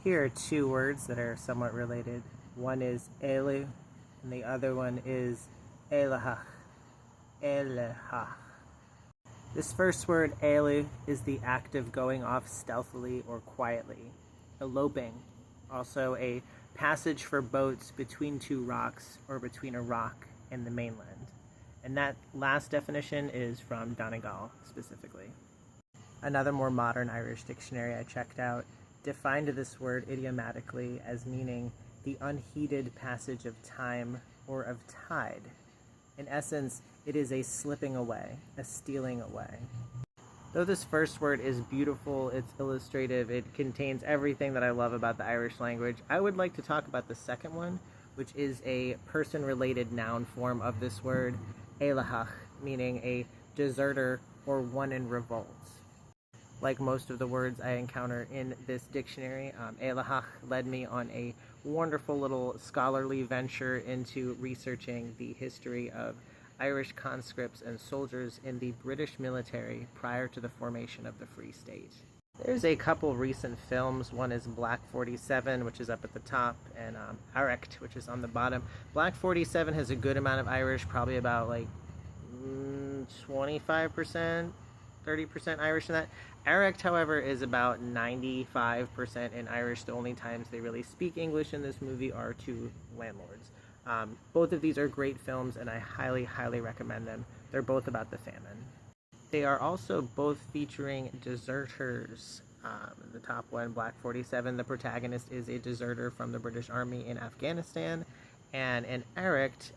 Here are two words that are somewhat related. One is elu, and the other one is elahach. Elahach. This first word, elu, is the act of going off stealthily or quietly. Eloping, also a passage for boats between two rocks or between a rock and the mainland. And that last definition is from Donegal specifically. Another more modern Irish dictionary I checked out defined this word idiomatically as meaning the unheeded passage of time or of tide. In essence, it is a slipping away, a stealing away. Though this first word is beautiful, it's illustrative, it contains everything that I love about the Irish language, I would like to talk about the second one, which is a person-related noun form of this word, elahach, meaning a deserter or one in revolt. Like most of the words I encounter in this dictionary, elahach led me on a wonderful little scholarly venture into researching the history of Irish conscripts and soldiers in the British military prior to the formation of the Free State. There's a couple recent films. One is Black 47, which is up at the top, and Arect, which is on the bottom. Black 47 has a good amount of Irish, probably about like 25%, 30% Irish in that. Arect, however, is about 95% in Irish. The only times they really speak English in this movie are to landlords. Both of these are great films, and I highly, highly recommend them. They're both about the famine. They are also both featuring deserters. The top one, Black 47, the protagonist is a deserter from the British Army in Afghanistan. And in Arect,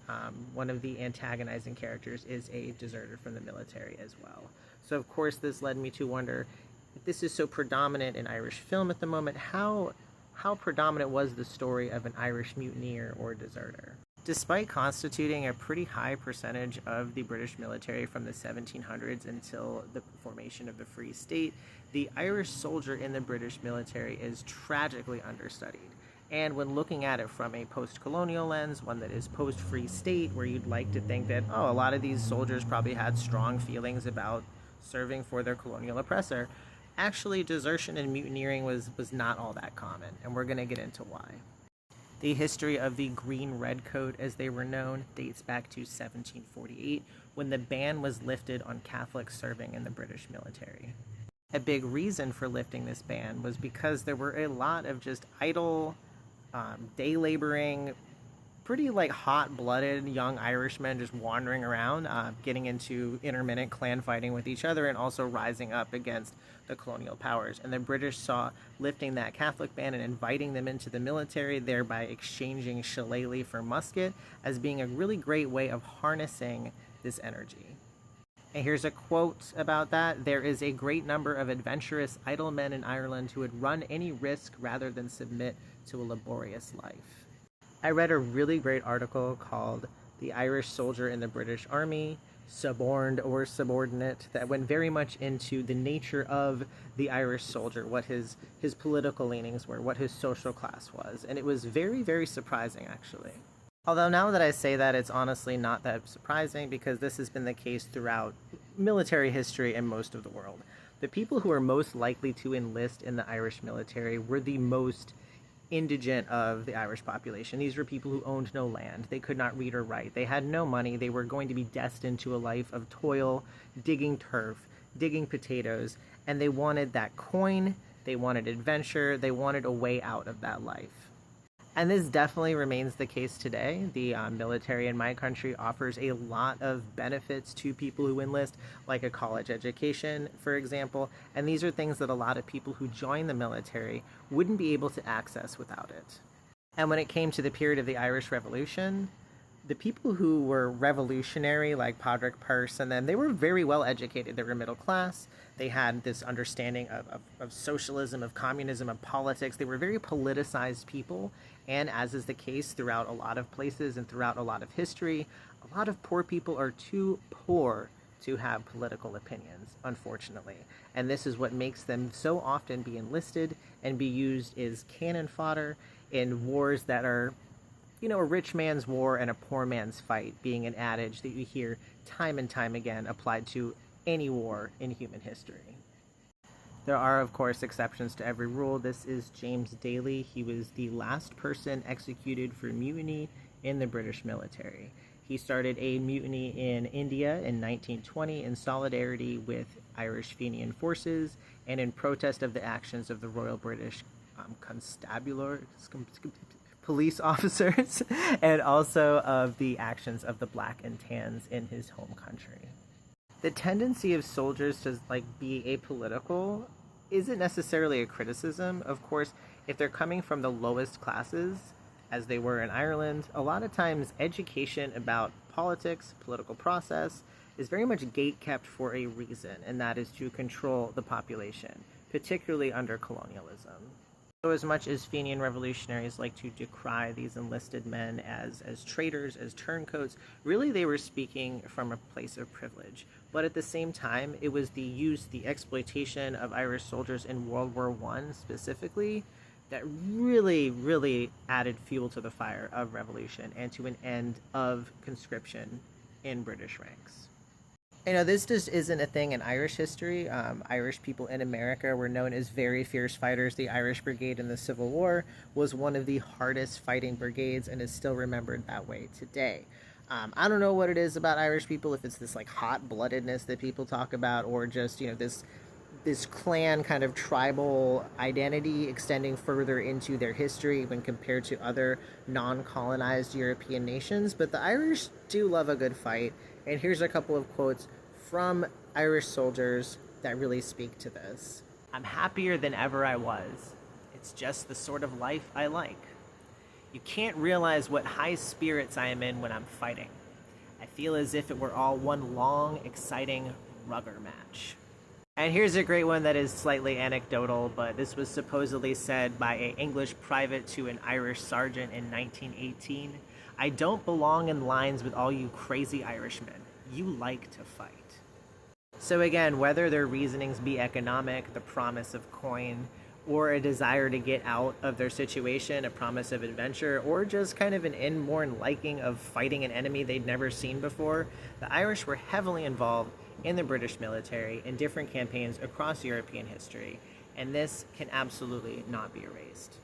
one of the antagonizing characters is a deserter from the military as well. So of course this led me to wonder, if this is so predominant in Irish film at the moment, how predominant was the story of an Irish mutineer or deserter? Despite constituting a pretty high percentage of the British military from the 1700s until the formation of the Free State, the Irish soldier in the British military is tragically understudied. And when looking at it from a post-colonial lens, one that is post-Free State, where you'd like to think that, a lot of these soldiers probably had strong feelings about serving for their colonial oppressor, actually desertion and mutineering was not all that common, and we're going to get into why. The history of the Green Redcoat, as they were known, dates back to 1748, when the ban was lifted on Catholics serving in the British military. A big reason for lifting this ban was because there were a lot of just idle, day laboring, pretty hot-blooded young Irishmen just wandering around, getting into intermittent clan fighting with each other and also rising up against the colonial powers. And the British saw lifting that Catholic ban and inviting them into the military, thereby exchanging shillelagh for musket, as being a really great way of harnessing this energy. And here's a quote about that. "There is a great number of adventurous, idle men in Ireland who would run any risk rather than submit to a laborious life." I read a really great article called "The Irish Soldier in the British Army, Suborned or Subordinate," that went very much into the nature of the Irish soldier, what his political leanings were, what his social class was. And it was very, very surprising, actually. Although now that I say that, it's honestly not that surprising, because this has been the case throughout military history in most of the world. The people who are most likely to enlist in the Irish military were the most indigent of the Irish population. These were people who owned no land. They could not read or write. They had no money. They were going to be destined to a life of toil, digging turf, digging potatoes, and they wanted that coin, they wanted adventure, they wanted a way out of that life. And this definitely remains the case today. The military in my country offers a lot of benefits to people who enlist, like a college education, for example. And these are things that a lot of people who join the military wouldn't be able to access without it. And when it came to the period of the Irish Revolution, the people who were revolutionary, like Padraig Pearse and them, they were very well educated. They were middle class. They had this understanding of socialism, of communism, of politics. They were very politicized people. And as is the case throughout a lot of places and throughout a lot of history, a lot of poor people are too poor to have political opinions, unfortunately. And this is what makes them so often be enlisted and be used as cannon fodder in wars that are, a rich man's war and a poor man's fight, being an adage that you hear time and time again applied to any war in human history. There are, of course, exceptions to every rule. This is James Daly. He was the last person executed for mutiny in the British military. He started a mutiny in India in 1920 in solidarity with Irish Fenian forces and in protest of the actions of the Royal British Constabulary police officers and also of the actions of the black and tans in his home country. The tendency of soldiers to be apolitical isn't necessarily a criticism. Of course, if they're coming from the lowest classes, as they were in Ireland, a lot of times education about politics, political process, is very much gatekept for a reason, and that is to control the population, particularly under colonialism. So as much as Fenian revolutionaries like to decry these enlisted men as traitors, as turncoats, really they were speaking from a place of privilege. But at the same time, it was the use, the exploitation of Irish soldiers in World War I specifically that really added fuel to the fire of revolution and to an end of conscription in British ranks. This just isn't a thing in Irish history. Irish people in America were known as very fierce fighters. The Irish Brigade in the Civil War was one of the hardest fighting brigades and is still remembered that way today. I don't know what it is about Irish people, if it's this hot-bloodedness that people talk about, or just this clan kind of tribal identity extending further into their history when compared to other non-colonized European nations. But the Irish do love a good fight, and here's a couple of quotes from Irish soldiers that really speak to this. "I'm happier than ever I was. It's just the sort of life I like. You can't realize what high spirits I am in when I'm fighting. I feel as if it were all one long, exciting rugger match." And here's a great one that is slightly anecdotal, but this was supposedly said by an English private to an Irish sergeant in 1918. "I don't belong in lines with all you crazy Irishmen. You like to fight." So again, whether their reasonings be economic, the promise of coin, or a desire to get out of their situation, a promise of adventure, or just kind of an inborn liking of fighting an enemy they'd never seen before, the Irish were heavily involved in the British military in different campaigns across European history, and this can absolutely not be erased.